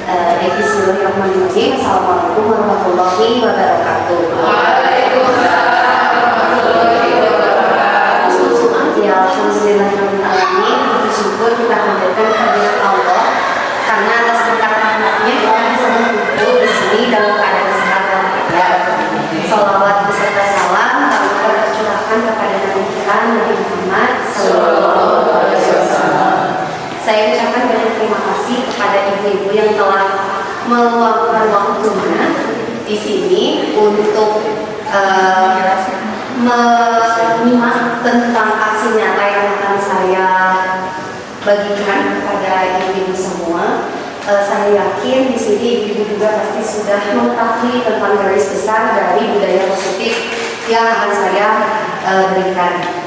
Bismillahirrahmanirrahim. Assalamualaikum warahmatullahi wabarakatuh. Waalaikumsalam warahmatullahi wabarakatuh. Ya, alhamdulillahirrahmanirrahim. Bersyukur kita hadirkan kehadirat Allah karena atas berkat rahmatnya kita bisa berkumpul di sini dalam keadaan sehat walafiat. Salawat beserta salam kami tercurahkan kepada Nabi kita Nabi Muhammad Sallallahu Alaihi Wasallam. Saya ucapkan banyak terima kasih kepada ibu-ibu yang telah meluangkan waktunya di sini untuk menyimak tentang aksi nyata yang akan saya bagikan kepada ibu-ibu semua. Saya yakin di sini ibu-ibu juga pasti sudah mengetahui tentang garis besar dari budaya positif yang akan saya berikan.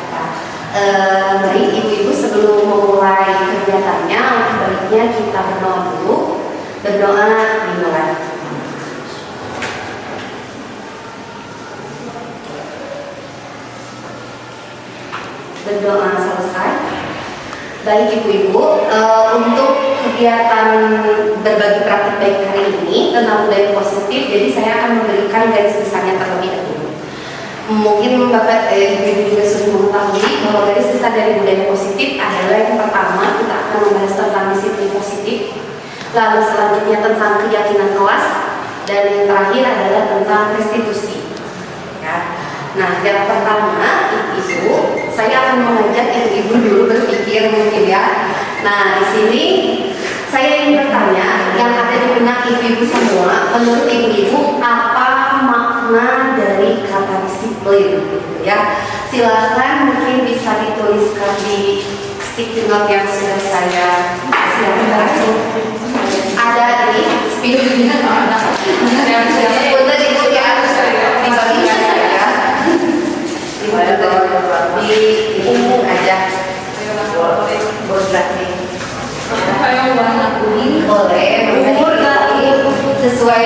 Baik ibu-ibu, sebelum memulai kegiatannya, baiknya kita berdoa dulu. Berdoa dimulai. Berdoa selesai. Baik ibu-ibu, untuk kegiatan berbagi praktik baik hari ini tentang budaya positif, jadi saya akan memberikan garis besarnya terlebih dahulu. Mungkin Bapak Ibu juga sudah mengetahui bahwa garis besar dari budaya positif adalah yang pertama kita akan membahas tentang disiplin positif, lalu selanjutnya tentang keyakinan kelas, dan yang terakhir adalah tentang restitusi. Ya. Nah, yang pertama ibu, saya akan mengajak ibu dulu berpikir mungkin ya. Nah, di sini saya ingin bertanya yang ada di benak ibu-ibu semua, menurut ibu-ibu apa makna dari kata disiplin gitu ya. Silakan mungkin bisa dituliskan di sticky note yang sudah saya siapkan. Ada ini spidolnya untuk ibu ya, dibagi saja di umum aja. Boleh warna kuning, boleh sesuai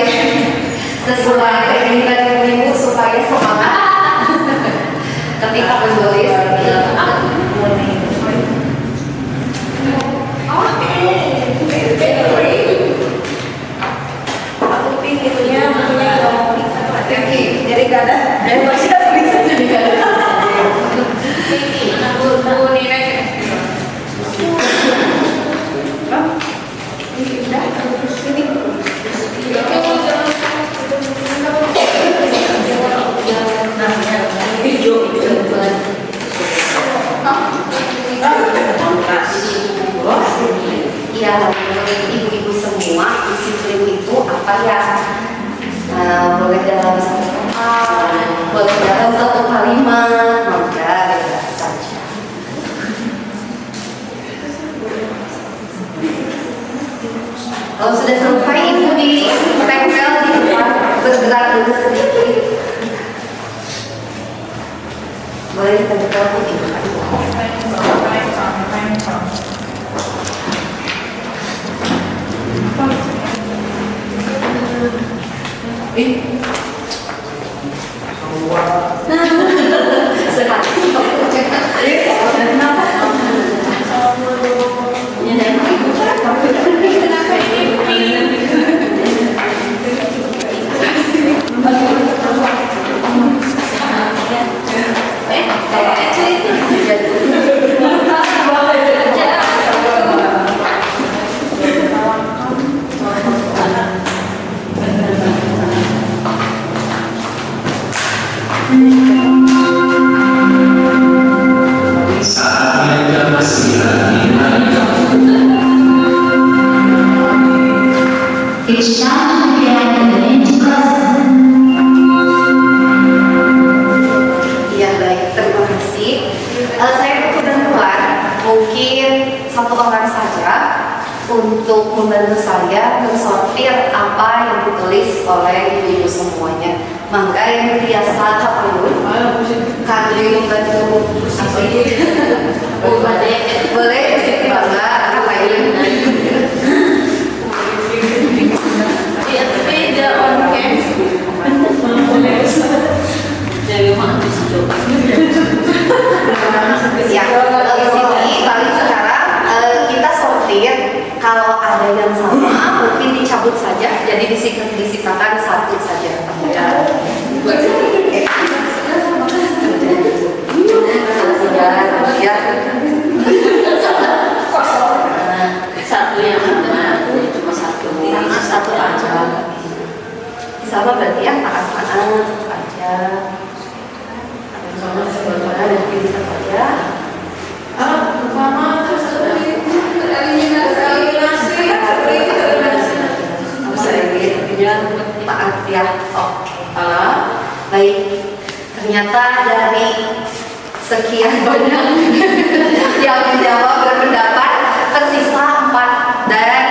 keinginan ibu supaya semangat ketika menulis. Aku pinginnya jadi gak ada masih ada tulisan jadi gak ada. Bu Nina ya, menurut ibu-ibu semua disiplin itu apa ya? Boleh dalam satu kata, boleh dalam satu kalimat, maka bebas saja. Kalau sudah selesai ibu ditempel di depan, bergerak dulu sedikit. Boleh ditempel di depan. Untuk membantu saya mensortir apa yang ditulis oleh ibu-ibu semuanya. Mangga yang biasa apa dulu? Kami membantu boleh sedikit bangga apa ini? Beda on cam. Jadi mau ya, di sini paling sekarang kita sortir. Kalau ada yang sama mungkin dicabut ya. Satu yang mana? Cuma satu. Satu aja. Sama berarti ya taat aja. Sama sebenarnya dan pilih satu aja. Pertama terus eliminasi. Taat ya. Oke. Baik. Ternyata dari sekian banyak yang menjawab berpendapat tersisa 4 dan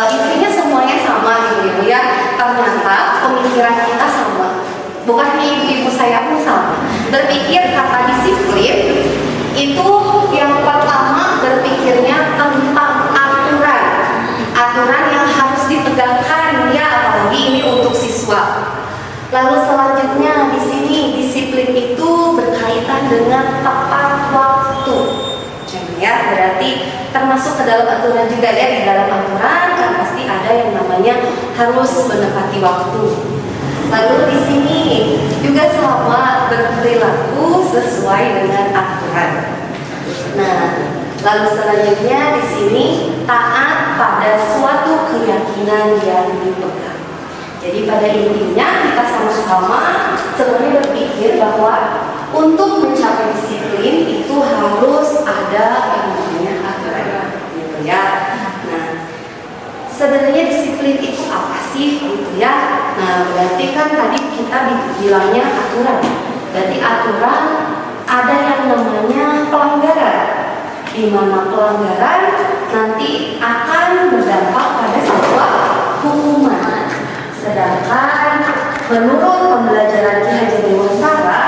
intinya semuanya sama gitu ya. Ternyata pemikiran kita sama. Bukan ibu-ibu saya pun sama. Berpikir kata disiplin itu yang pertama berpikirnya tentang aturan. Aturan yang harus ditegakkan ya, apalagi ini untuk siswa. Lalu selanjutnya di sini disiplin itu berkaitan dengan tepat waktu. Jadi ya, berarti termasuk ke dalam aturan juga ya. Di dalam aturan kan pasti ada yang namanya harus menepati waktu. Lalu di sini juga sama berperilaku sesuai dengan aturan. Nah, lalu selanjutnya di sini taat pada suatu keyakinan yang dipegang. Jadi pada intinya kita sama-sama sebenarnya berpikir bahwa untuk mencapai disiplin itu harus ada yang namanya aturan, gitu ya. Nah, sebenarnya disiplin itu apa sih, gitu ya? Nah, berarti kan tadi kita bilangnya aturan. Berarti aturan ada yang namanya pelanggaran, di mana pelanggaran nanti akan berdampak pada sebuah hukuman. Sedangkan menurut pembelajaran Ki Hajar Dewantara,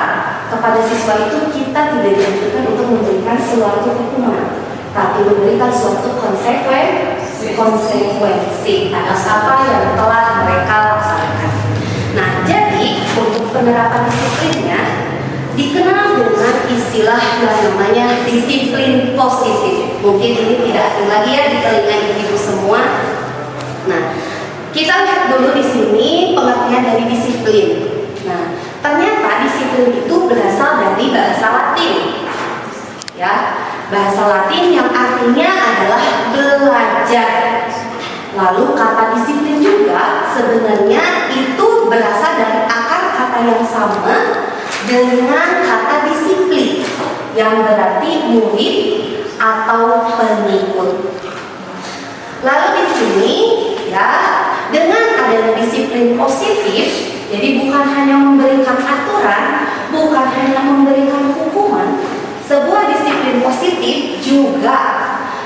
kepada siswa itu kita tidak dianjurkan untuk memberikan suatu hukuman, tapi memberikan suatu konsekuensi atas apa yang telah mereka laksanakan. Nah, jadi untuk penerapan disiplinnya dikenal dengan istilah yang namanya disiplin positif. Mungkin ini tidak asing lagi ya di telinga ibu semua. Nah, kita lihat dulu di sini pengertian dari disiplin. Nah, ternyata disiplin itu berasal dari bahasa Latin. Ya, bahasa Latin yang artinya adalah belajar. Lalu kata disiplin juga sebenarnya itu berasal dari akar kata yang sama dengan kata disiplin yang berarti murid atau pengikut. Lalu di sini ya, dengan adanya disiplin positif, jadi bukan hanya memberikan aturan, bukan hanya memberikan hukuman, sebuah disiplin positif juga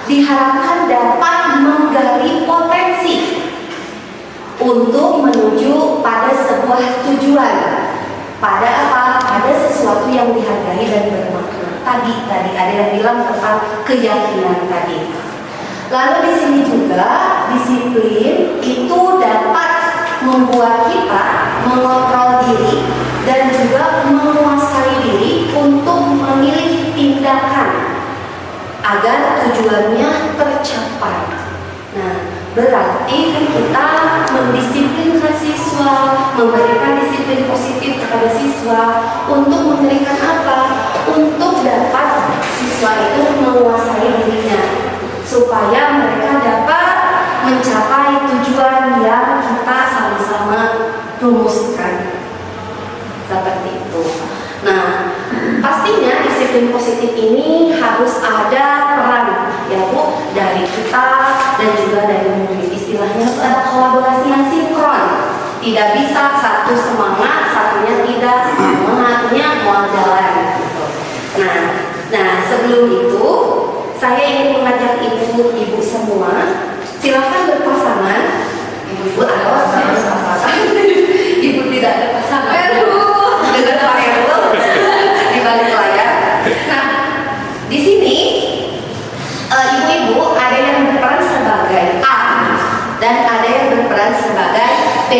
diharapkan dapat menggali potensi untuk menuju pada sebuah tujuan, pada apa? Pada sesuatu yang dihargai dan bermakna. Tadi ada yang bilang tentang keyakinan tadi. Lalu di sini juga disiplin itu dapat membuat kita mengontrol diri dan juga menguasai diri untuk memilih tindakan agar tujuannya tercapai. Nah, berarti kita mendisiplinkan siswa, memberikan disiplin positif kepada siswa untuk memberikan apa? Untuk dapat siswa itu menguasai dirinya, supaya mereka dapat mencapai tujuan yang kita sama-sama rumuskan. Seperti itu. Nah, pastinya disiplin positif ini harus ada peran ya Bu, dari kita dan juga dari murid. Istilahnya harus ada kolaborasi yang sinkron. Tidak bisa satu semangat, satunya tidak, semangatnya mau jalan gitu. Nah, sebelum itu saya ingin mengajak ibu-ibu semua, silakan berpasangan. Ibu-ibu harus berpasangan. Ibu tidak ada pasangan. Dengan Pak Erul di balik layar. Nah, di sini ibu-ibu ada yang berperan sebagai A dan ada yang berperan sebagai B.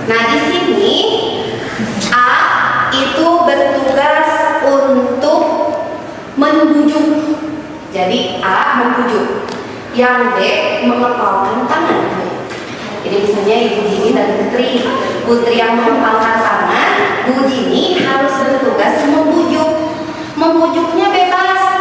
Nah, di sini A itu bertugas untuk membujuk. Jadi A membujuk, yang B mengepalkan tangan. Jadi misalnya Ibu Jini dan Putri yang mengepalkan tangan, Bu Jini harus bertugas membujuk. Membujuknya bebas,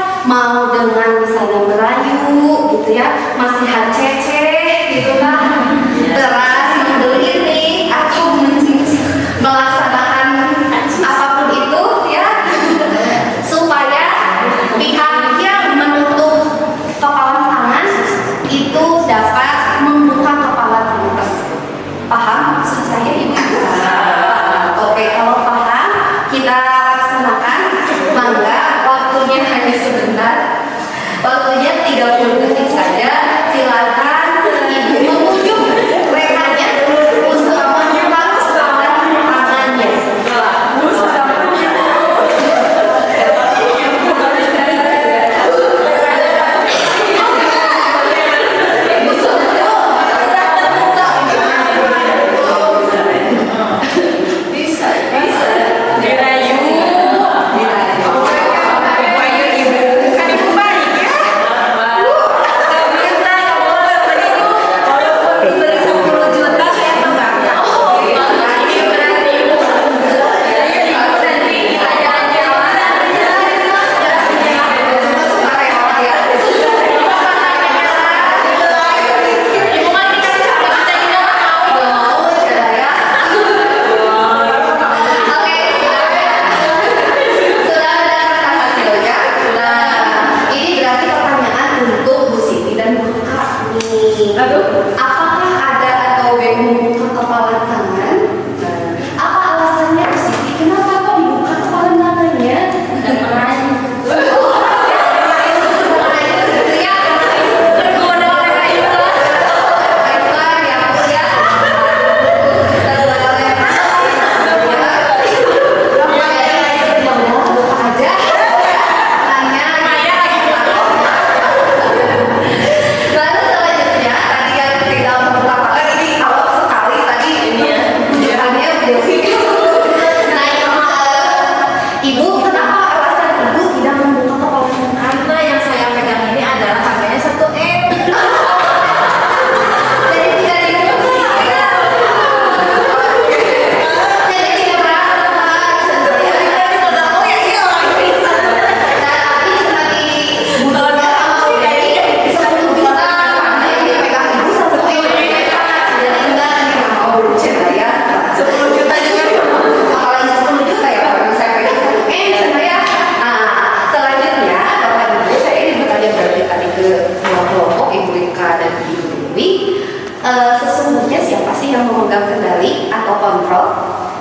yang memegang kendali atau kontrol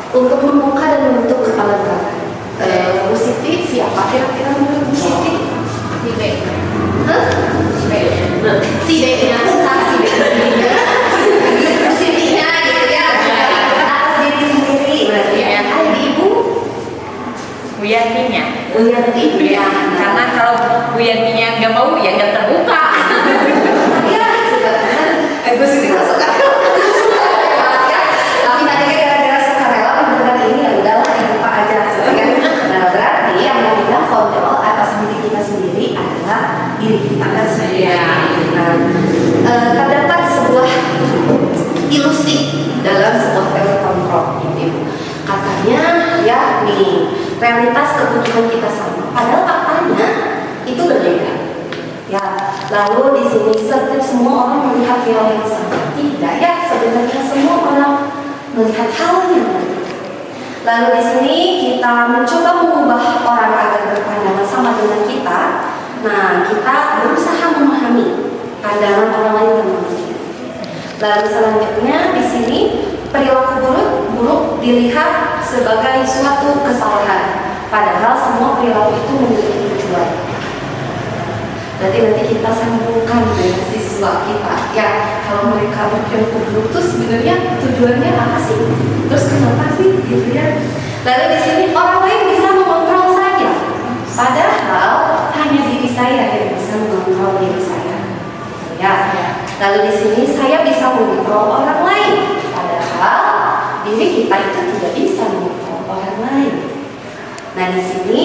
untuk membuka dan membentuk kepala gerakan. Bu Siti siapa kira-kira menurut Bu Siti? Si B. Hah? Si B. Si B-nya, bukan si B-nya. Bu Siti-nya gitu ya. Atas diri sendiri berarti ya. Ada di Ibu? Bu Yantinya. Bu Yanti ya. Karena kalau Bu Yantinya nggak mau ya nggak terbuka. Ya, sudah kan. Bu Siti masuk akal. Ya. Tapi tadi kan gara-gara sukarela beneran ini ya udahlah dibuka aja gitu kan. Nah, berarti yang memegang kontrol atas diri kita sendiri adalah diri kita kan sendiri. Nah, terdapat sebuah ilusi dalam sebuah teori kontrol gitu. Katanya ya nih realitas kebutuhan kita sama, padahal faktanya itu berbeda. Ya, lalu di sini semua orang melihat hal yang sama. Tidak ya, sebenarnya semua orang melihat hal yang berbeda. Lalu di sini kita mencoba mengubah orang agar berpandangan sama dengan kita. Nah, kita berusaha memahami pandangan orang lain tentang kita. Lalu selanjutnya di sini perilaku buruk dilihat sebagai suatu kesalahan. Padahal semua perilaku itu memiliki tujuan. Berarti nanti kita sambungkan dengan siswa kita. Ya, kalau mereka berperilaku buruk itu sebenarnya tujuannya apa sih? Terus kenapa sih gitu ya? Lalu di sini orang lain bisa mengontrol saya. Padahal hanya diri saya yang bisa mengontrol diri saya. Ya. Lalu di sini saya bisa mengontrol orang lain. Padahal diri kita itu tidak bisa mengontrol orang lain. Nah di sini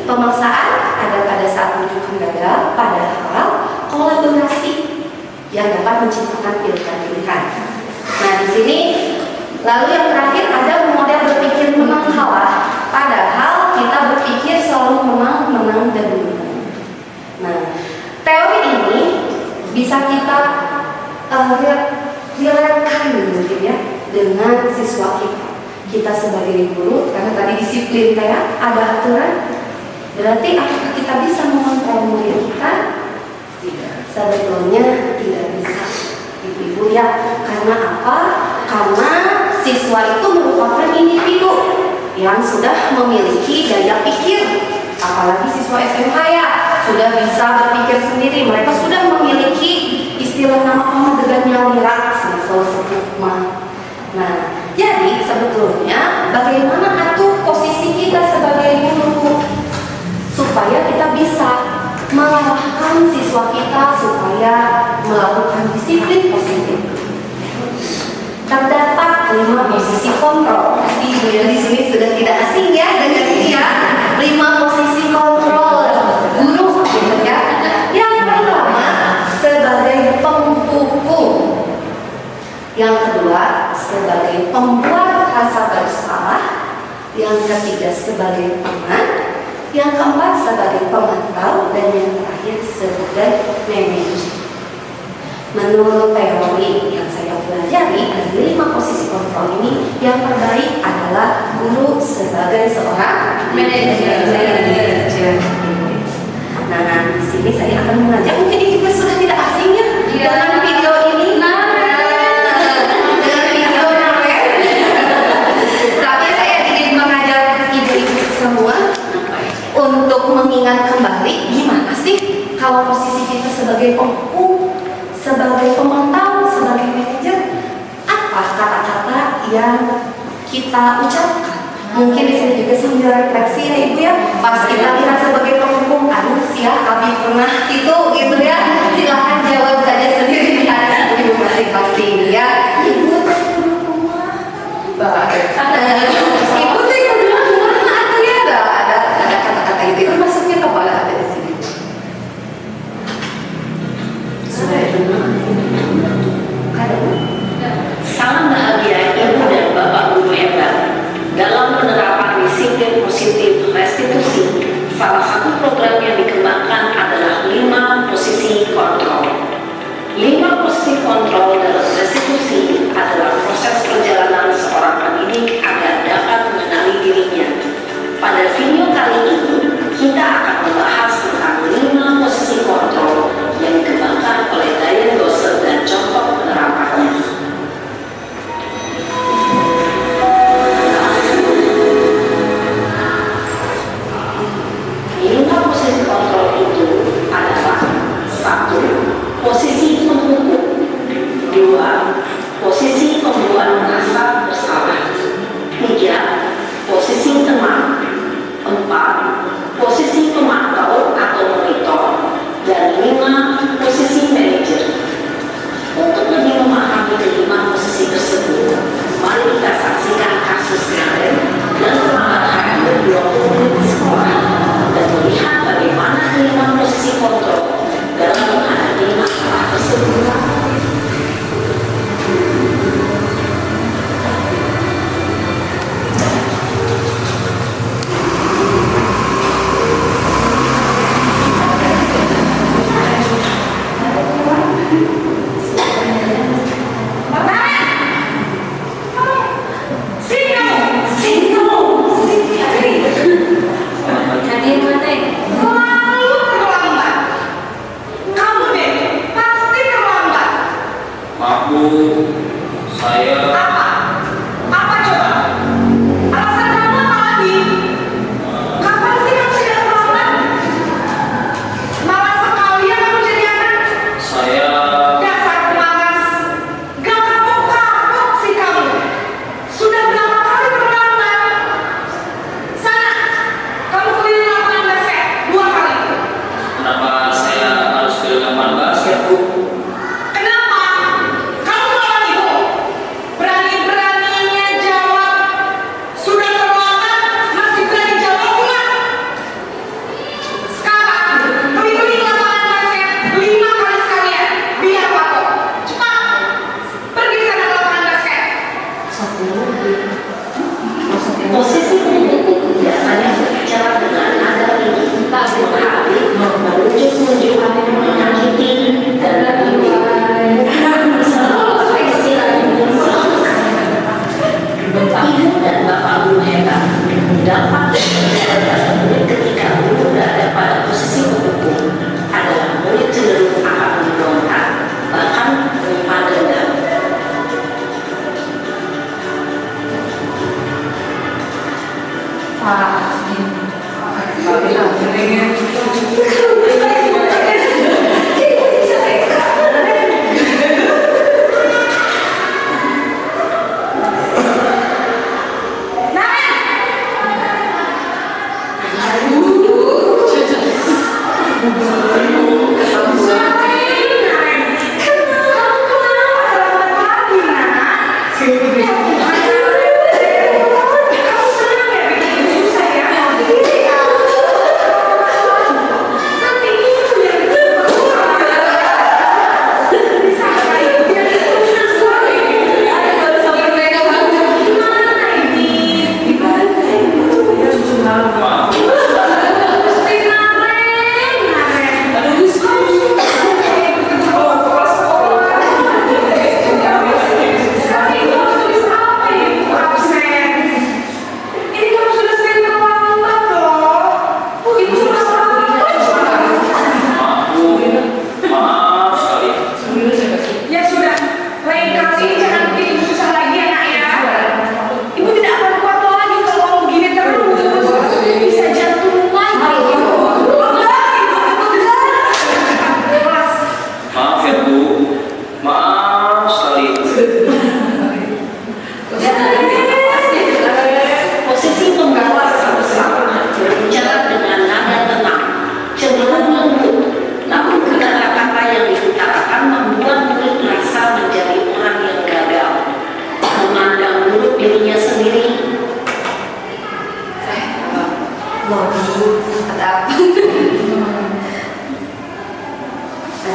pemaksaan ada pada saat rujukan gagal, padahal kolaborasi yang dapat menciptakan pilihan-pilihan. Nah di sini lalu yang terakhir ada model berpikir menang kalah, padahal kita berpikir selalu menang, menang dan menang. Nah teori ini bisa kita relate-kan mungkin ya dengan siswa kita. Kita sebagai guru, karena tadi disiplin kayak ada aturan, berarti apakah kita bisa mengontrol murid kita? Tidak. Sebetulnya tidak bisa, ibu-ibu ya. Karena apa? Karena siswa itu merupakan individu yang sudah memiliki daya pikir. Apalagi siswa SMK ya, sudah bisa berpikir sendiri. Mereka sudah memiliki istilah nama pemadegannya lirak, sukma. Nah, jadi sebetulnya bagaimana atur posisi kita sebagai guru supaya kita bisa mengarahkan siswa kita supaya melakukan disiplin positif. Terdapat 5 posisi kontrol. Pasti ibu yang di sini sudah tidak asing ya dengan ini ya. 5 posisi kontrol guru gitu ya. Yang pertama sebagai pembuku. Yang kedua sebagai pembuat rasa bersalah. Yang ketiga sebagai teman. Yang keempat sebagai pemantau. Dan yang terakhir sebagai manajer. Menurut teori yang saya pelajari dari 5 posisi kontrol ini, yang terbaik adalah guru sebagai seorang manajer. Nah, di sini saya akan mengajak, mungkin ini juga sudah tidak asing ya dengan video ini. Dengan video tapi saya ingin mengajak ibu-ibu semua untuk mengingat kembali gimana sih kalau posisi kita sebagai pembuku, sebagai pemantau, sebagai manajer, apa kata-kata yang kita ucapkan? Mungkin di sini juga sambil refleksi ya ibu ya. Pas kita lihat sebagai pembuku, aduh ya kami pernah itu gitu ya. Silahkan jawab saja sendiri di hati ibu masing-masing ya. Ibu tuh rumah, ibu tuh rumah atau ya ada kata-kata itu maksudnya kepala ada di sini. Salam bahagia Ibu dan Bapak Guru hebat. Dalam penerapan disiplin positif restitusi, salah satu program yang dikembangkan adalah 5 posisi kontrol. 5 posisi kontrol dalam restitusi adalah proses perjalanan seorang pendidik agar dapat mengenali dirinya. Pada video kali ini, kita akan membahas tentang 5 posisi kontrol yang dikembangkan oleh Diane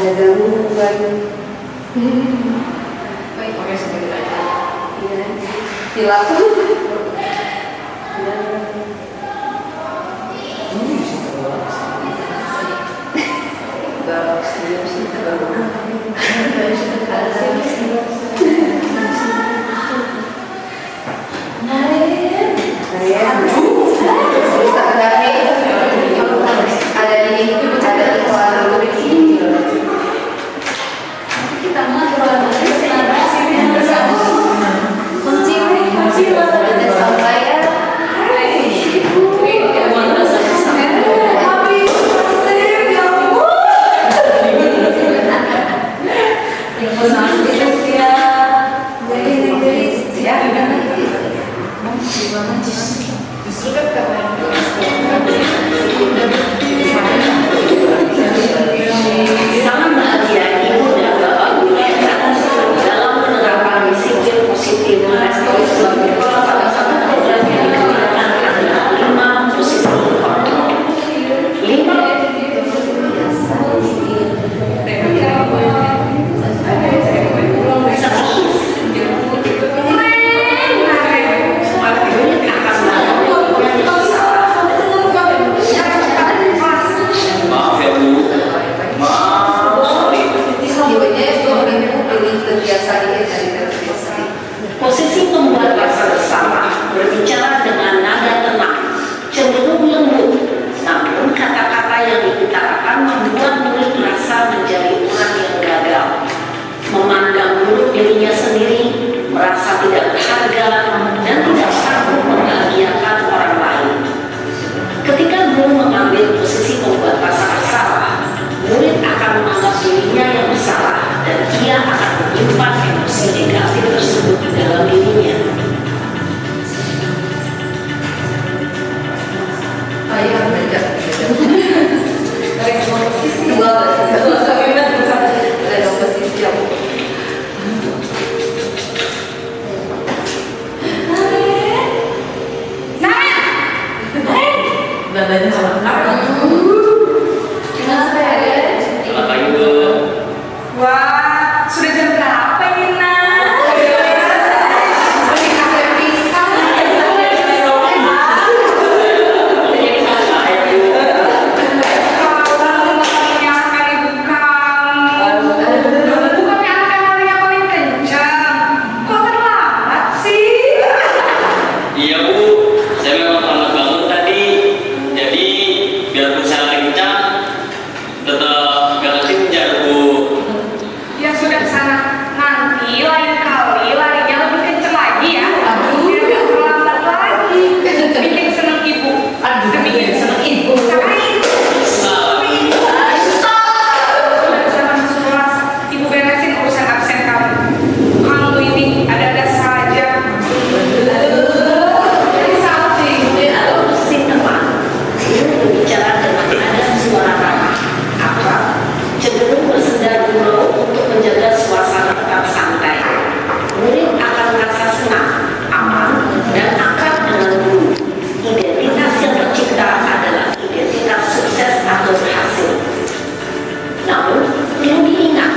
ada gangguan. Baik, oke, sebentar aja. Iya, hilaf. Sangat bahagia ibu dan bapak guru yang dalam penerapan disiplin positif restoratif sebagai salah satu program yang dikenakan adalah 5 posisi kontrol. 'Maaf ya Bu, maaf, sorry. Posisi membuat rasa bersalah, berbicara dengan nada tenang, cenderung lembut, namun kata-kata yang diutarakan membuat murid merasa menjadi orang yang gagal, memandang buruk dirinya sendiri, merasa tidak berharga, dan tidak sanggup membahagiakan orang lain. Ketika guru mengambil posisi membuat rasa bersalah, murid akan menganggap dirinya yang bersalah dan ia akan menyimpan emosi negatif tersebut di dalam dirinya. Selamat pagi Bu. Wah, sudah jam berapa ini, Nak? Iya Bu, saya memang terlambat bangun tadi. Jadi biarpun saya kencang, tetap gak kejar Bu. Ya sudah sana, nanti lain kali larinya lebih kenceng lagi ya. Biar gak terlambat lagi. Bikin seneng ibu. Bikin seneng ibu. Carain. Sudah sana masuk kelas. Ibu beresin urusan absen kamu. Kamu ini ada-ada saja. Jadi salting. Si teman, guru berbicara dengan nada suara ramah, akrab, cenderung bersenda gurau untuk menjaga suasana tetap santai. Murid akan merasa senang, aman, dan akrab dengan guru. Identitas yang tercipta adalah identitas sukses atau berhasil. Namun, perlu diingat,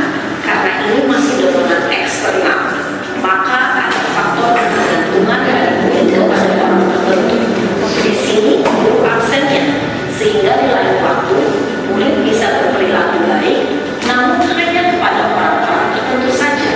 karena ini masih dorongan eksternal, maka ada faktor ketergantungan dari murid kepada orang tertentu. Di sini, guru absennya, sehingga di lain waktu, murid bisa berperilaku baik, namun hanya kepada orang-orang tertentu saja.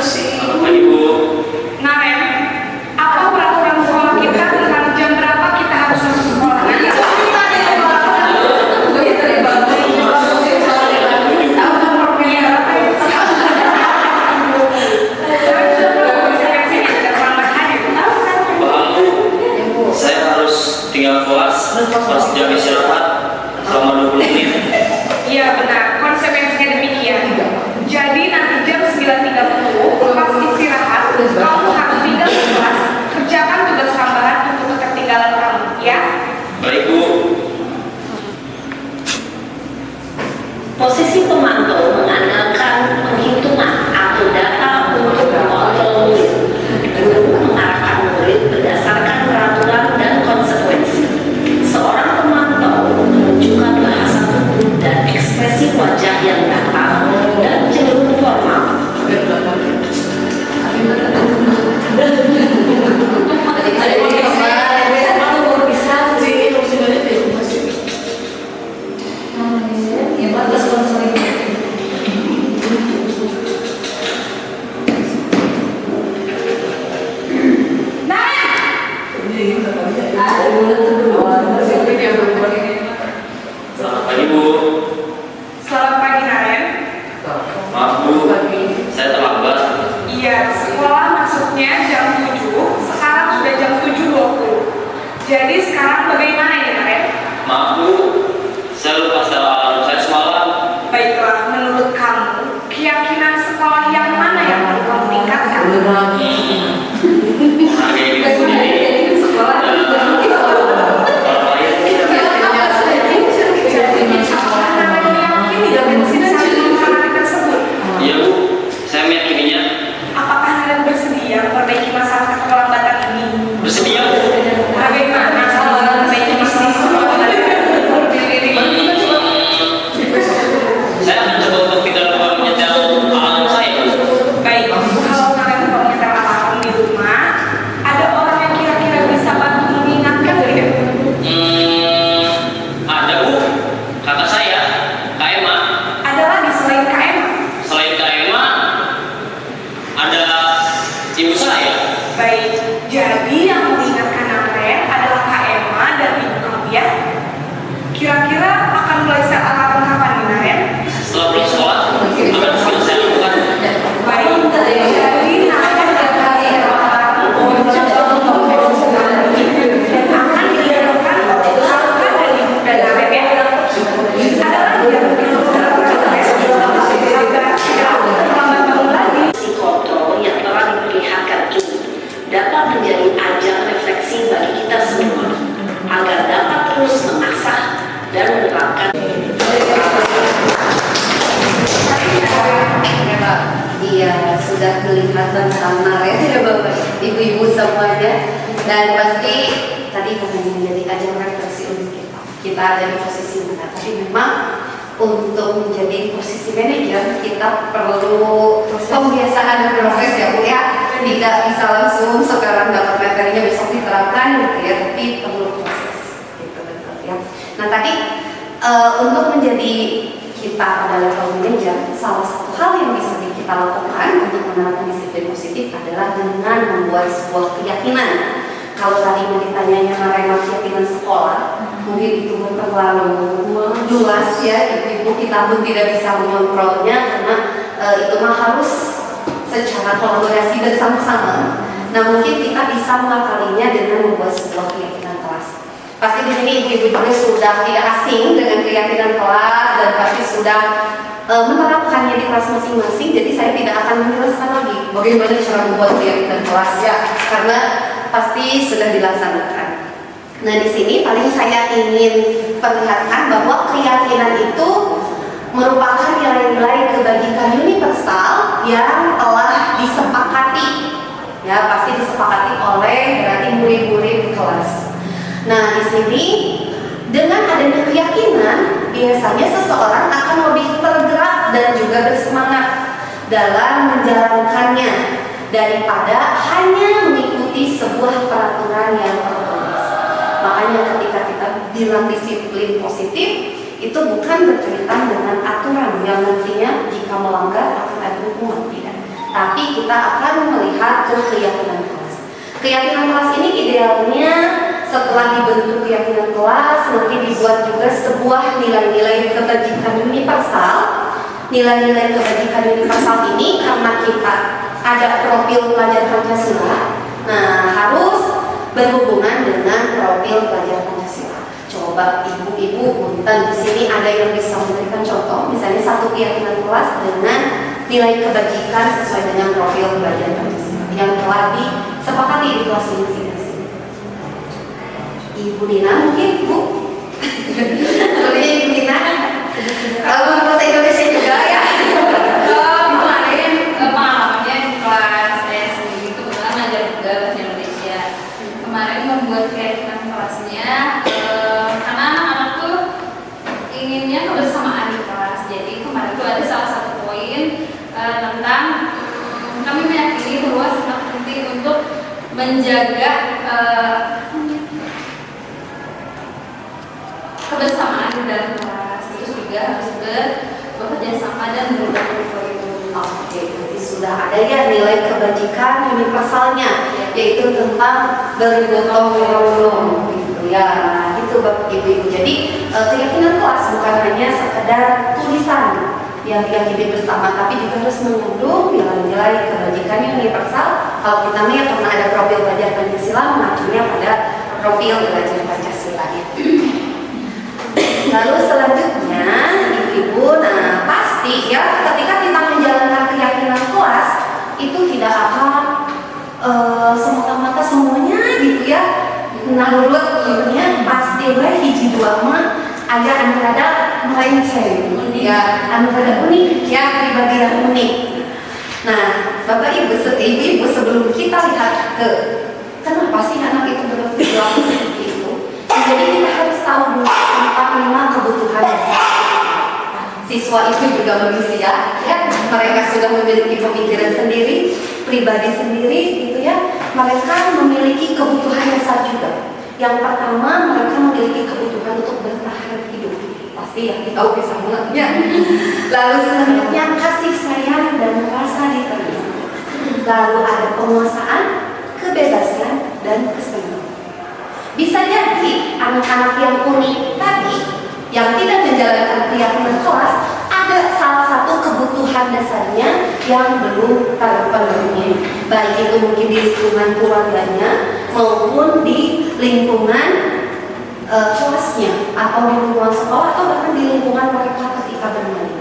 Selamat pagi Bu. Naren, apa peraturan sekolah kita tentang jam berapa kita harus masuk sekolah? Paham Bu, saya harus tinggal kelas, harus jam istirahat selama 20 menit. Iya benar, konsekuensinya demikian. Jadi nanti jam 9.30 pas istirahat, kamu harus tinggal di kelas, kerjakan tugas tambahan untuk Selamat pagi Bu. Selamat pagi Naren. Maaf Bu, saya terlambat. Iya, sekolah masuknya jam 7, sekarang sudah jam 7.20. Jadi sekarang bagaimana ya Naren? Maaf Bu, saya lupa setel alarm saya semalam. Baiklah, menurut kamu, keyakinan sekolah yang mana yang perlu kamu tingkatkan? Hargai diri sendiri. Sekolah Orang lain tidak. Apakah Naren yakin tidak mensinsati hal tersebut? Iya Bu, saya meyakininya. Apakah Naren bersedia memperbaiki masalah keterlambatan ini? Bersedia Bu. Bagaimana kalau memperbaiki bisnis sekolah Naren? Saya akan coba untuk tidak lupa menyetel alarm saya Bu. Baik, kalau Naren menyetel alarm di rumah, ada orang yang kira-kira bisa bantu mengingatkan tidak? Ada Bu, kakak saya, Kak Emma. Ada lagi selain KM? Selain Kak Emma, ada ibu saya. Baik, jadi yang mengingatkan Naren adalah Kak Emma dan ibu kamu ya? Kira-kira akan mulai set alarm kapan nih Naren? Setelah pulang sekolah, akan segera saya lakukan. Baik, jadi Naren akan set alarm untuk dan akan dilakukan oleh kakak dan ibu dan Naren ya? Ada lagi yang perlu dilakukan Naren? Agar tidak terlambat bangun lagi. Si kontrol yang telah diperlihatkan ini dapat menjadi ajang refleksi bagi kita semua agar dapat terus mengasah dan menerapkan. Iya, sudah melihat tentang Naren ya Bapak, Ibu-ibu semuanya. Dan pasti tadi katanya menjadi ajang refleksi untuk kita. Kita ada di posisi mana, tapi memang untuk menjadi posisi manajer kita perlu pembiasaan dan proses ya Bu ya. Tidak bisa langsung sekarang dapat materinya besok diterapkan gitu ya, tapi perlu proses gitu betul ya. Nah tadi untuk menjadi kita pada level manajer, salah satu hal yang bisa kita lakukan untuk menerapkan disiplin positif adalah dengan membuat sebuah keyakinan. Kalau tadi mau ditanyanya Naren keyakinan sekolah, mungkin itu terlalu luas ya, ibu kita pun tidak bisa mengontrolnya karena itu mah harus secara kolaborasi dan sama-sama. Nah mungkin kita bisa mengakalinya dengan membuat sebuah keyakinan kelas. Pasti di sini ibu-ibu juga sudah tidak asing dengan keyakinan kelas dan pasti sudah menerapkannya di kelas masing-masing. Jadi saya tidak akan menjelaskan lagi bagaimana cara membuat keyakinan kelas ya, karena pasti sudah dilaksanakan. Nah di sini paling saya ingin perlihatkan bahwa keyakinan itu merupakan nilai-nilai kebajikan universal yang telah disepakati, ya pasti disepakati oleh berarti murid-murid di kelas. Nah di sini dengan adanya keyakinan biasanya seseorang akan lebih tergerak dan juga bersemangat dalam menjalankannya daripada hanya mengikuti sebuah peraturan yang tertulis. Makanya ketika kita bilang disiplin positif itu bukan berkaitan dengan aturan yang nantinya jika melanggar akan ada hukuman, tidak. Tapi kita akan melihat ke keyakinan kelas. Keyakinan kelas ini idealnya setelah dibentuk keyakinan kelas nanti dibuat juga sebuah nilai-nilai kebajikan universal. Nilai-nilai kebajikan universal ini karena kita ada profil pelajar Pancasila, nah harus berhubungan dengan profil pelajar Pancasila. Coba ibu-ibu punten di sini ada yang bisa memberikan contoh, misalnya satu keyakinan kelas dengan nilai kebajikan sesuai dengan profil pelajar Pancasila yang telah disepakati di kelas masing-masing. Ibu Nina mungkin Bu, sebenarnya Ibu Nina, bahasa Indonesia juga ya. Kemarin pengalamannya di kelas saya sendiri kebetulan ngajar juga bahasa Indonesia. Kemarin membuat keyakinan kelasnya karena anak-anak tuh inginnya kebersamaan di kelas. Jadi kemarin tuh ada salah satu poin tentang kami meyakini bahwa sangat penting untuk menjaga kebersamaan di dalam kelas. Terus juga harus bekerja sama dan berbagai kurikulum. Oke, berarti sudah ada ya nilai kebajikan universalnya, yaitu tentang bergotong royong gitu. Ya, itu Bapak Ibu. Jadi keyakinan kelas bukan hanya sekedar tulisan yang diyakini bersama, tapi juga harus mengandung nilai-nilai kebajikan yang universal. Kalau kita melihat karena ada profil belajar Pancasila, mengacunya pada profil belajar Pancasila itu. Lalu selanjutnya, Ibu-ibu, nah pasti ya ketika kita menjalankan keyakinan kelas itu tidak akan semata-mata semuanya gitu ya. Nah, menurut ibunya pasti hiji dua mah ada melenceng, ya, ada unik, ya pribadi yang unik. Nah, Bapak Ibu, Ibu sebelum kita lihat ke kenapa sih anak itu berperilaku seperti itu, jadi kita harus tahu dulu tentang 5 kebutuhan dasar. Siswa itu juga manusia, ya, mereka sudah memiliki pemikiran sendiri, pribadi sendiri, gitu ya. Mereka memiliki kebutuhan dasar juga. Yang pertama, mereka memiliki kebutuhan untuk bertahan hidup. Pasti ya, kita oke sama ya. Lalu selanjutnya kasih sayang dan rasa diterima. Lalu ada penguasaan, kebebasan, dan kesenangan. Bisa jadi anak-anak yang unik tadi, yang tidak menjalankan keyakinan kelas, ada salah satu kebutuhan dasarnya yang belum terpenuhi, baik itu mungkin di lingkungan keluarganya maupun di lingkungan kelasnya atau di lingkungan sekolah atau bahkan di lingkungan mereka ketika bermain.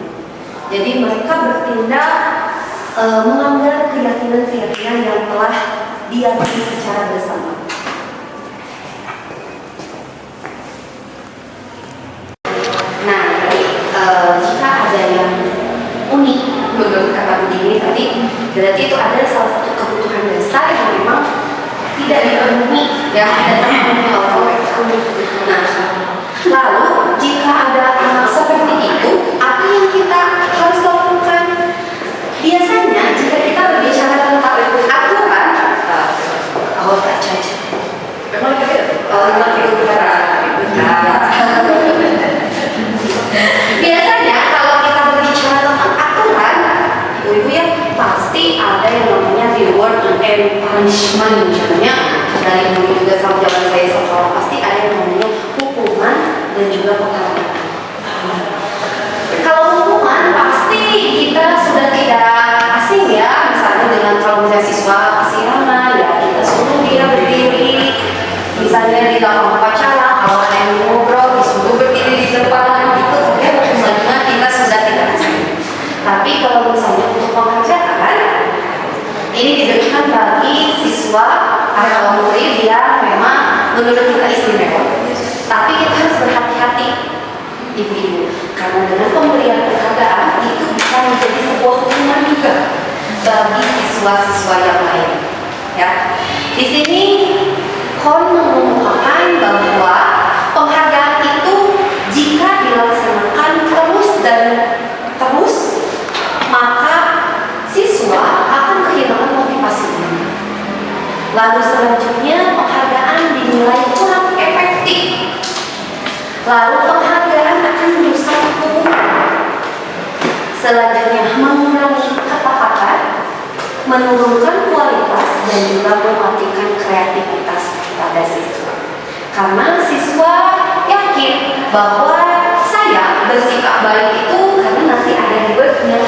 Jadi mereka bertindak melanggar keyakinan-keyakinan yang telah diyakini secara bersama. Nah, jika ada yang unik menurut kata Bu Dini tadi, berarti itu ada salah satu kebutuhan dasar yang memang tidak dipenuhi, ya, tidak terpenuhi oleh mereka. Nah, lalu jika ada anak seperti itu, apa yang kita harus lakukan? Biasanya jika kita berbicara tentang aturan, tak caca. Memang biasanya kalau kita berbicara tentang aturan, ibu ya pasti ada yang namanya reward and punishment. Misalnya dari dulu juga sama zaman saya sekolah pasti ada yang namanya hukuman dan juga penghargaan. Kalau hukuman pasti kita sudah tidak asing ya, misalnya dengan kalau misalnya siswa kesiangan ya kita suruh dia berdiri, misalnya di dalam upacara kalau ada yang ngobrol disuruh berdiri di depan gitu, ya hukumannya kita sudah tidak asing. Tapi kalau misalnya untuk penghargaan ini diberikan bagi siswa atau murid yang memang menurut kita istimewa. Tapi kita harus berhati-hati, ibu-ibu, karena dengan pemberian penghargaan itu bisa menjadi sebuah hukuman juga bagi siswa-siswa yang lain. Ya, di sini Kon mengungkapkan bahwa penghargaan itu jika dilaksanakan terus, maka siswa akan kehilangan motivasi. Lalu selanjutnya penghargaan dinilai kurang efektif. Lalu penghargaan akan merusak hubungan. Selanjutnya mengurangi ketepatan, menurunkan kualitas dan juga mematikan kreativitas pada siswa. Karena siswa yakin bahwa saya bersikap baik itu karena nanti ada rewardnya.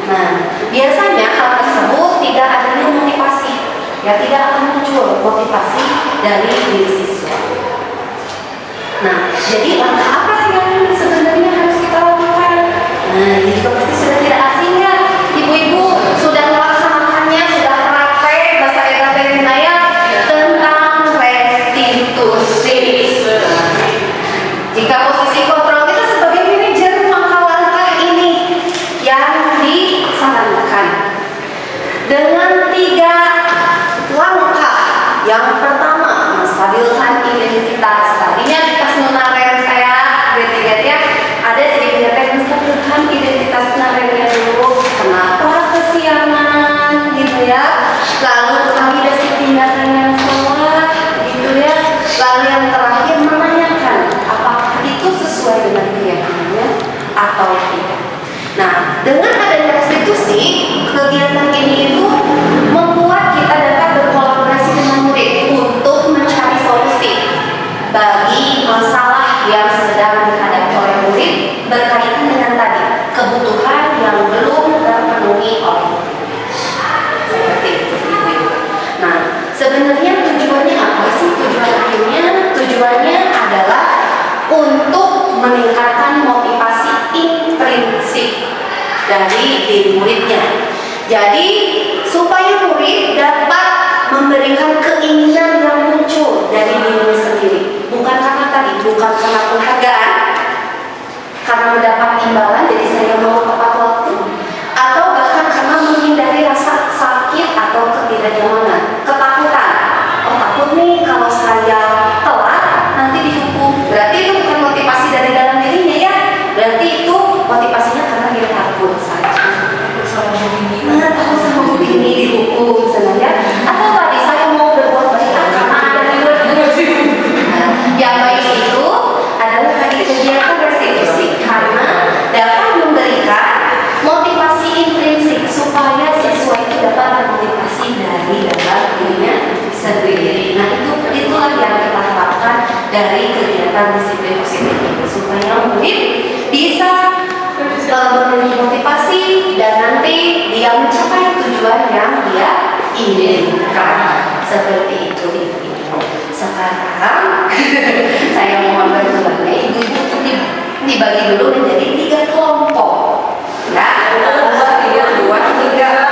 Nah, biasanya hal tersebut tidak adanya motivasi, ya tidak akan muncul motivasi dari diri siswa. Nah, jadi langkah apa yang sebenarnya harus kita lakukan? Nah, ini juga pasti sudah tidak asing ya, ibu-ibu sudah melaksanakannya, sudah praktek bahasa Indonesia tentang restitusi. Jika posisi kontrol kita sebagai manajer, maka langkah ini yang disarankan dengan 3 langkah. Yang pertama, menstabilkan identitas. Tadinya di pas nunaren saya, ya, ada sedikit menstabilkan identitas narennya dulu. Kenapa kesiangan, gitu ya? Lalu validasi tindakan yang salah, gitu ya. Lalu yang terakhir menanyakan apakah itu sesuai dengan keyakinannya atau tidak. Nah, dengan adanya restitusi, kegiatan ini itu membuat kita dapat berkolaborasi dengan murid untuk mencari solusi. Jadi supaya murid dapat memberikan keinginan yang muncul dari dirinya sendiri, bukan karena tadi, bukan karena penghargaan, karena mendapat imbalan jadi saya mau tepat waktu, atau bahkan karena menghindari rasa sakit atau ketidaknyamanan, ketakutan. Oh takut nih kalau saya telat nanti dihukum. Berarti itu bukan motivasi dari dalam dirinya ya. Berarti itu motivasinya karena dia takut saja. Takut sama guru ini dihukum sebenarnya. Atau tadi saya mau berbuat baik karena ada di luar. Yang baik itu adalah tadi kegiatan restitusi karena dapat memberikan motivasi intrinsik supaya siswa itu dapat termotivasi dari dalam dirinya sendiri. Nah itulah yang kita harapkan dari kegiatan disiplin positif ini, supaya murid bisa memiliki motivasi dan nanti dia mencapai tujuan yang dia inginkan. Seperti itu ibu-ibu. Sekarang saya mohon bantuannya ibu-ibu untuk dibagi dulu menjadi 3 kelompok. Ya, 2, 3.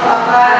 Apa?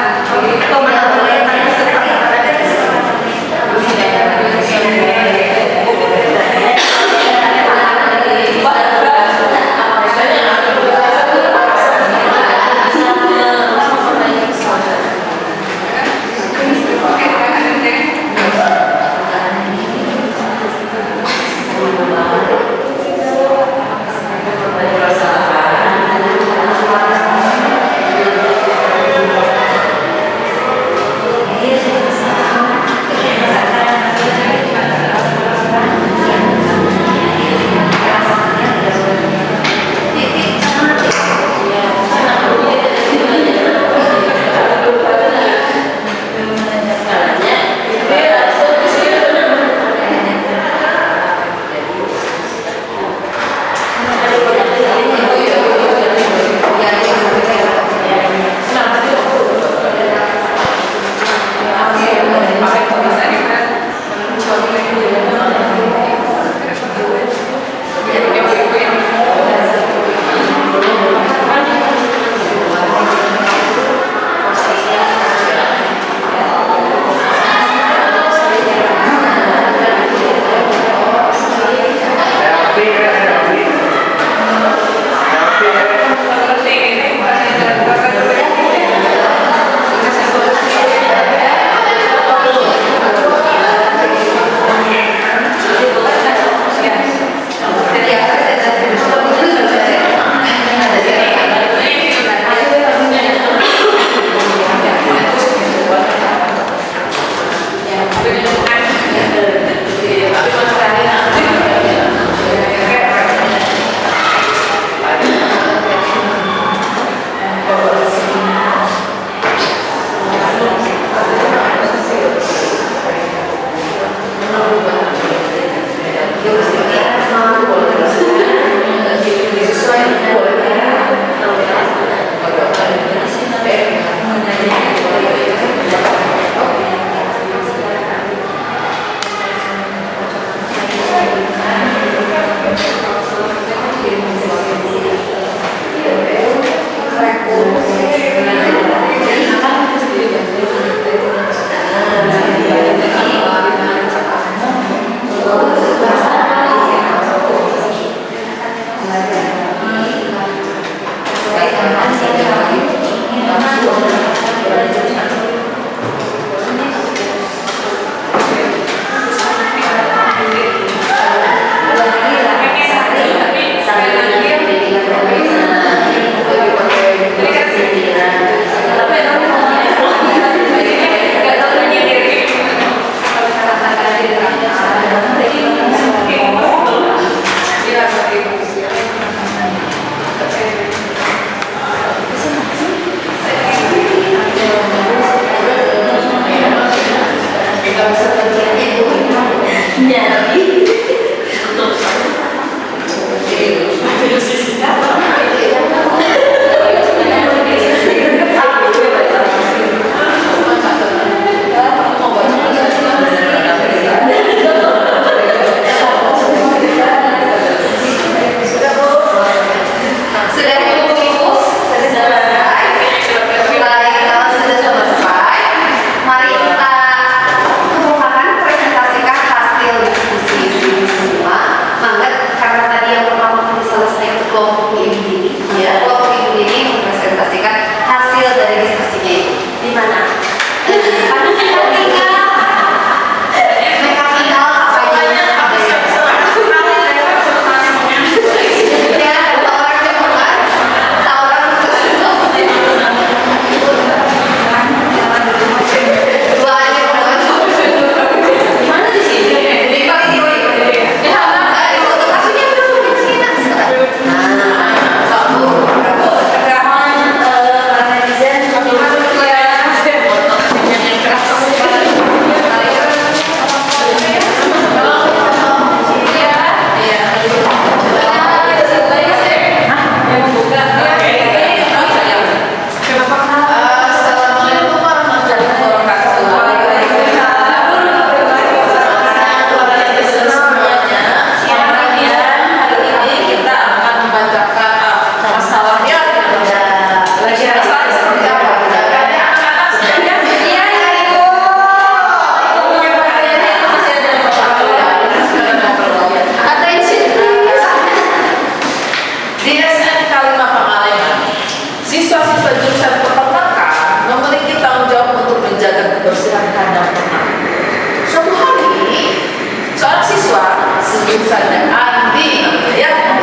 sebut saja Andi ya.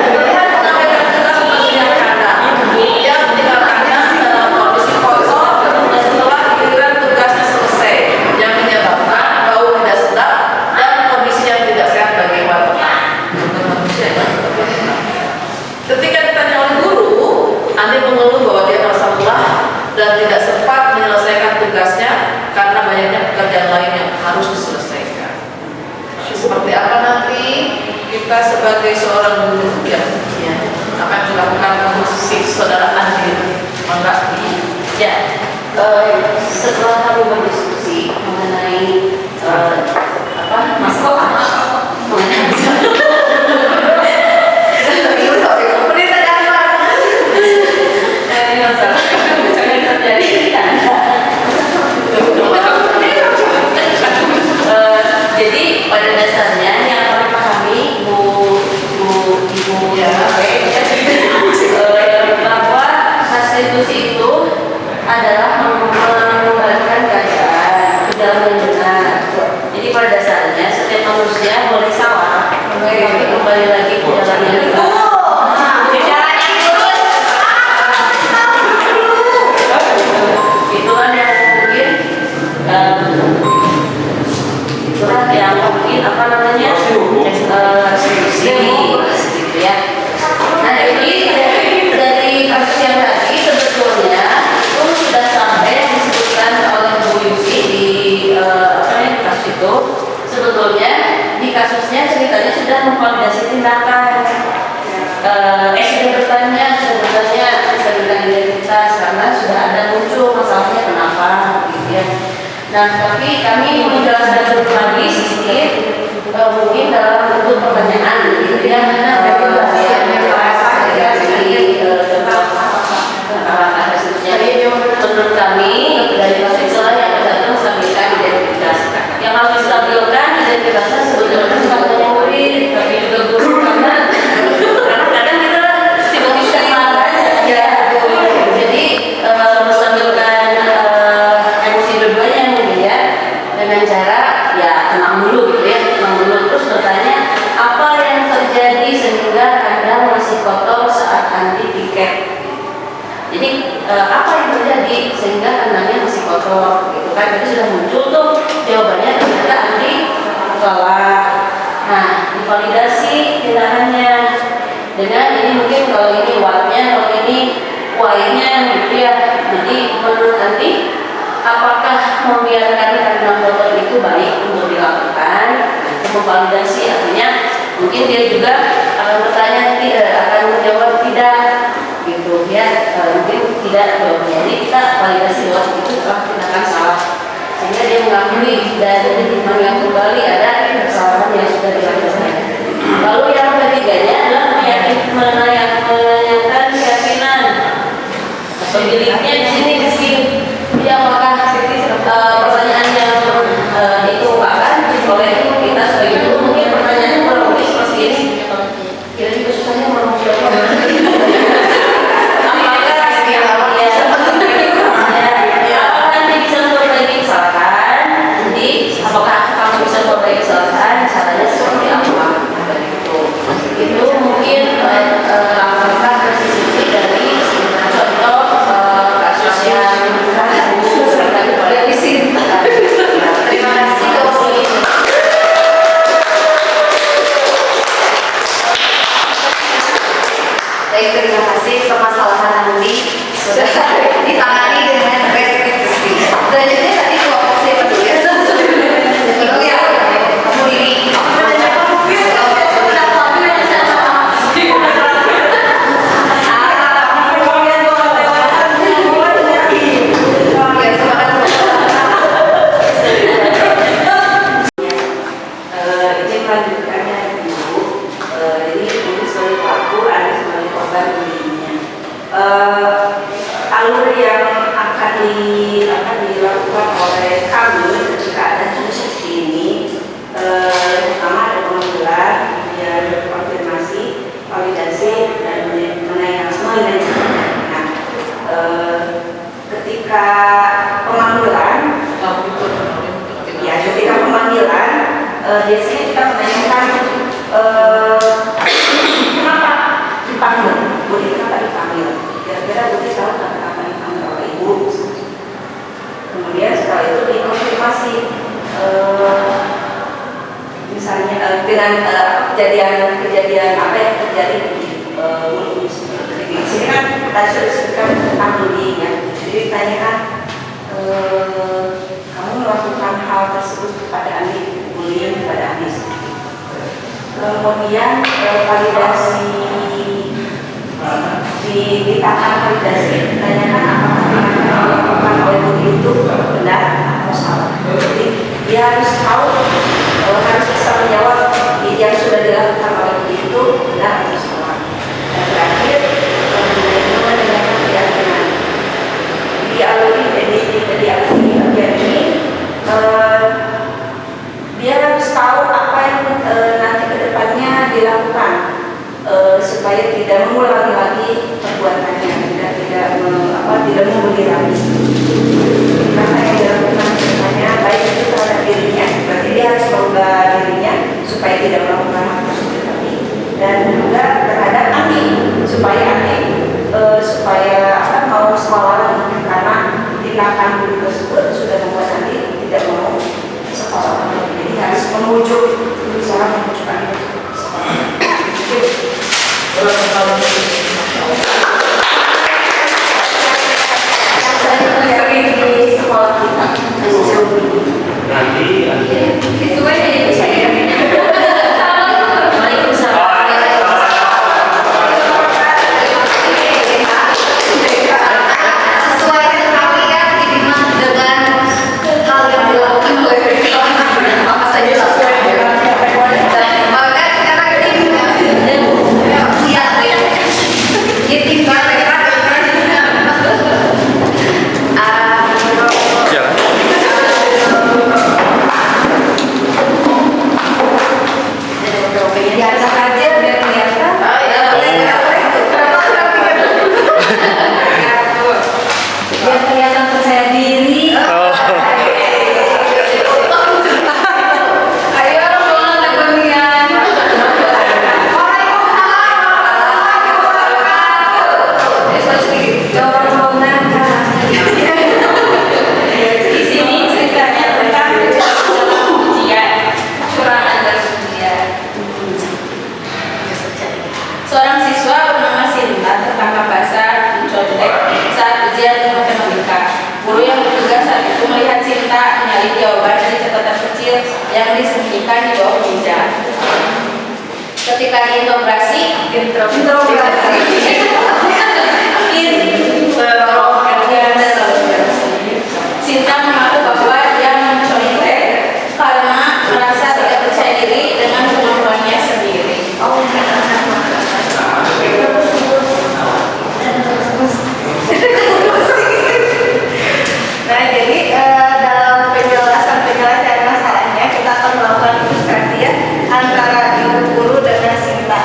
Melihat pengambilan tugas sebetulnya kanan yang meninggalkannya dalam kondisi kosong setelah giliran tugasnya selesai, yang menyebabkan bau tidak sedap dan kondisi yang tidak sehat bagi hewan ternak. Ketika ditanya oleh guru, Andi mengeluh bahwa dia merasa lelah dan tidak sempat menyelesaikan tugasnya karena banyaknya pekerjaan lain yang harus diselesaikan. Seperti apa nanti kita sebagai seorang guru yang akan dilakukan untuk si saudara Andi? Mangga. Ya, setelah kami berdiskusi mengenai masalah jadi pada dasarnya yang kami pahami ibu bahwa restitusi itu adalah mengembalikan keadaan ke dalam yang benar. Jadi pada dasarnya setiap manusia boleh salah, tapi kembali lagi ke jalan yang benar. Itulah yang mungkin apa namanya restitusi gitu ya. Nah jadi dari kasus yang tadi sebetulnya itu sudah sampai disebutkan oleh Bu Yusi di kasus itu. Sebetulnya di kasusnya ceritanya sudah memvalidasi tindakan. Sudah bertanya identitas karena sudah ada muncul masalahnya kenapa gitu ya. Nah tapi kami menjelaskan dulu lagi sedikit mungkin dalam bentuk pertanyaan gitu ya. Menurut kami dari itulah yang kita menstabilkan identitas. Yang harus distabilkan identitasnya sebetulnya bukan hanya murid tapi juga guru karena kadang-kadang kita tiba-tiba ya. Jadi menstabilkan emosi dua-duanya mungkin ya dengan cara ya tenang dulu gitu ya, tenang dulu terus bertanya apa yang terjadi sehingga Anda masih kotor saat Andi tiket. Jadi apa yang terjadi sehingga kandangnya masih kotor gitu kan. Jadi sudah muncul tuh jawabannya ternyata Andi lelah. Nah divalidasi tindakannya dengan ini mungkin kalau ini wattnya, kalau ini Y-nya gitu ya. Jadi menurut Andi apakah membiarkan kandang kotor itu baik untuk dilakukan? Memvalidasi artinya mungkin dia juga akan bertanya akan menjawab tidak gitu ya, mungkin tidak jawabnya. Jadi kita validasi bahwa itu telah tindakan salah sehingga dia mengakui dan mengingat kembali ada kesalahan yang sudah dilakukan. Lalu yang ketiganya adalah menanyakan keyakinan pemiliknya di sini ya. Apakah pertanyaan yang dikemukakan oleh kita sebagai guru mungkin pertanyaannya kurang lebih seperti ini. Kira juga susahnya mau jawab. Apakah kamu bisa memperbaiki kesalahan? Caranya seperti apa? Itu mungkin langkah presisi dari contoh kasus yang terima kasih. Baik, terima kasih. Permasalahan Andi sudah ditangani dengan restitusi. Selanjutnya tadi kelompok saya peduli ya. Peduli ya. Kamu ini. Izin melanjutkannya dulu. Jadi ini sebagai pelaku, ada sebagai korban dirinya. Alur yang akan dilakukan oleh kami ketika ada kasus seperti ini, pertama ada pemanggilan, kemudian konfirmasi, validasi, dan menanyakan. Nah, ketika pemanggilan biasanya kita menanyakan kenapa dipanggil, Budi kenapa dipanggil? Kira-kira Budi tahu kenapa dipanggil oleh ibu? Kemudian setelah itu dikonfirmasi, misalnya dengan kejadian apa yang terjadi di Budi. Di sini kan tadi sudah disebutkan tentang Budi ya. Jadi ditanyakan kamu melakukan hal tersebut kepada Andi, bullying kepada Andi. Kemudian validasi di tahap validasi ditanyakan apakah yang dilakukan oleh Budi itu benar atau salah. Jadi dia harus tahu, harus bisa menjawab yang sudah dilakukan oleh Budi itu benar atau salah. Dan terakhir mendengarkan keyakinan. Dia harus tahu apa yang nanti kedepannya dilakukan supaya tidak mengulangi lagi perbuatannya, tidak mengulangi lagi. Karena yang dilakukan kedepannya baik itu terhadap dirinya, berarti dia harus merubah dirinya supaya tidak melakukan hal tersebut lagi, dan juga terhadap Andi supaya mau sekolah lagi, karena tindakan Budi tersebut sudah membuat Andi tidak mau sekolah lagi. Jadi harus berusaha memujuk Andi untuk sekolah. Yang sering di sekolah kita Nanti Itu aja yang bisa ya. sesuai sekali ya dengan hal yang dilakukan oleh apa saja sesuai dengan maka sekarang ini ketika diinterogasi Sinta mengaku bahwa dia mencontek karena merasa tidak percaya diri dengan kemampuannya sendiri. Nah, jadi dalam penjelasan masalahnya kita akan melakukan ilustrasi ya antara ibu guru dengan Sinta.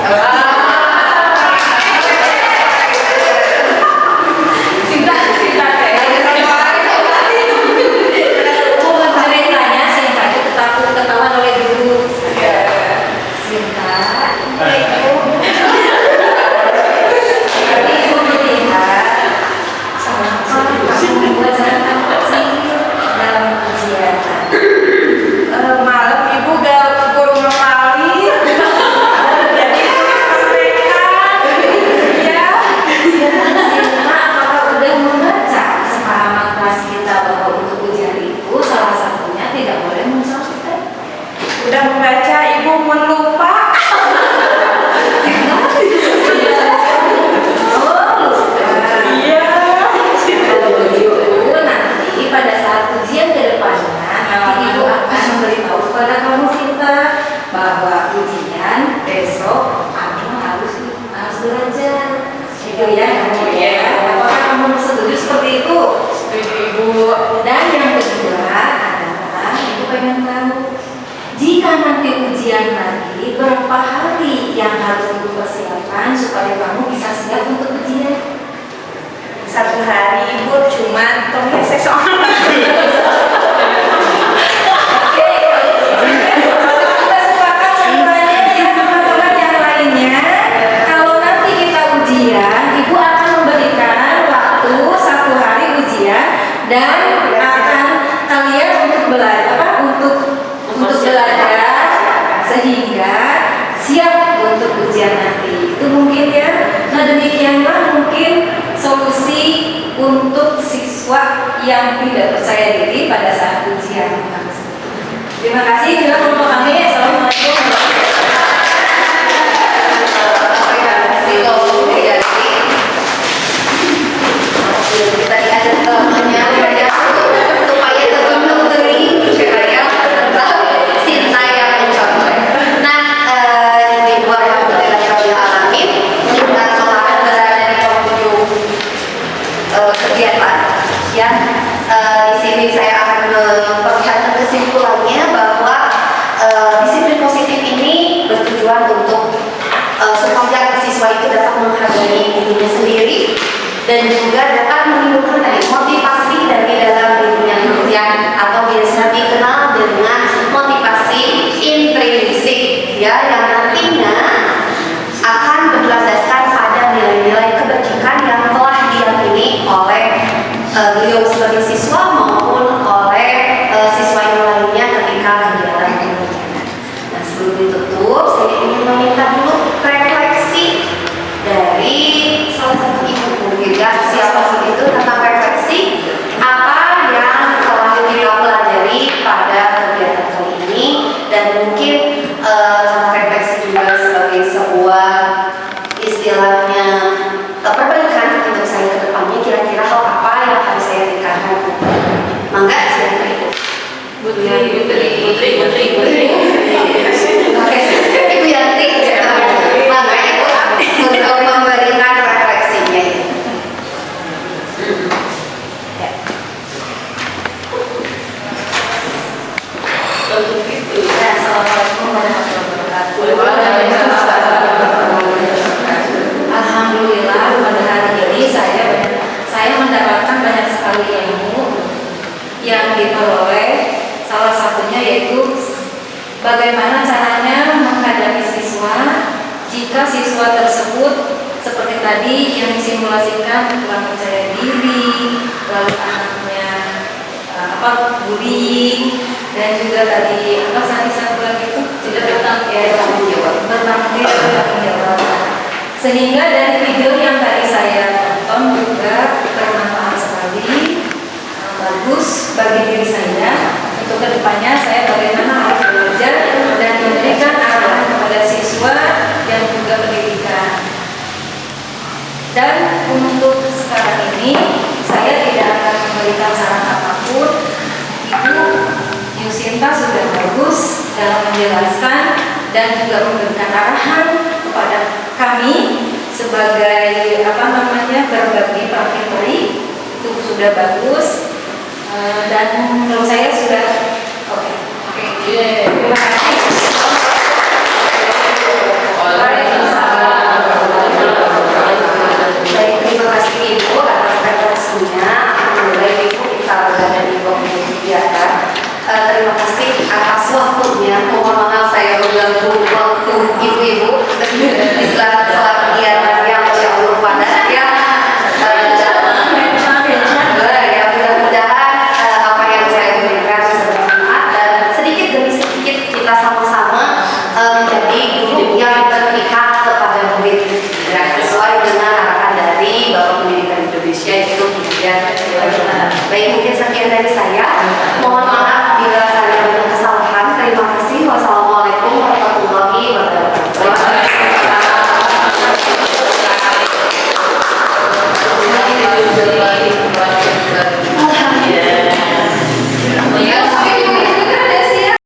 Ceritanya Sinta itu ketahuan oleh guru. Sinta, ibu melihat sama-sama kamu membuat catatan kecil dalam ujian. Malam ibu guru ngapalin, jadi sampaikan ya. Sinta, apakah udah membaca sepemahaman kelas kita bahwa untuk ujian itu salah satunya tidak boleh mencontek? Udah membaca, ibu melupa. Nanti pada saat ujian ke depannya, nanti ibu akan memberitahu kepada kamu Sinta bahwa ujian besok kamu harus belajar. Itu ya, apakah kamu setuju seperti itu? Setuju ibu. Dan yang kedua adalah ibu pengen tahu, jika nanti ujian lagi, berapa hari yang harus ibu persiapkan supaya kamu bisa siap untuk ujian? 1 hari ibu cuma tolong soal. Oke, sekalian untuk belajar untuk belajar sehingga siap untuk ujian nanti. Itu mungkin ya. Nah, demikianlah mungkin solusi untuk siswa yang tidak percaya diri pada saat ujian. Terima kasih. Bila kelompok kami. Assalamualaikum warahmatullahi Kita diajak temannya supaya terbentuk teri supaya Sinta yang mencontoh. Nah, di luar alamin kita akan berada di penghujung kegiatan. Ya, di sini saya akan memperlihatkan kesimpulannya bahwa disiplin positif ini bertujuan untuk supaya siswa itu dapat menghargai dirinya sendiri dan juga dapat menimbulkan motivasi dari dalam dirinya atau biasa dikenal dengan motivasi intrinsik ya, yang nantinya akan berlandaskan pada nilai-nilai kebajikan yang telah diyakini oleh beliau sebagai siswa maupun oleh siswa yang lainnya ketika kegiatan pendidikan. Nah, sebelum ditutup saya ingin meminta dulu refleksi dari salah satu ibu mungkin ya, siapa itu tentang refleksi apa yang telah kita pelajari pada kegiatan kali ini, dan mungkin refleksi juga sebagai sebuah istilahnya perbaikan untuk saya ke depannya, kira-kira hal apa yang harus saya tingkatkan. Mangga silakan Ibu. Putri. Oke, Ibu Yanti. Mangga Ibu untuk memberikan refleksinya. Assalamualaikum warahmatullahi wabarakatuh. Alhamdulillah pada hari ini saya mendapatkan banyak sekali ilmu yang diperoleh. Salah satunya yaitu bagaimana caranya menghadapi siswa jika siswa tersebut seperti tadi yang disimulasikan kurang percaya diri, lalu anaknya bullying, dan juga tadi satu lagi itu tidak bertanggung jawab. Sehingga dari video yang tadi saya tonton juga bermanfaat sekali, bagus bagi diri saya. Untuk kedepannya saya bagaimana harus belajar dan memberikan arahan kepada siswa yang juga pendidikan. Dan untuk sekarang ini saya tidak akan memberikan saran apapun. Ibu Yusinta sudah bagus dalam menjelaskan dan juga memberikan arahan kepada kami sebagai berbagi praktik itu sudah bagus, dan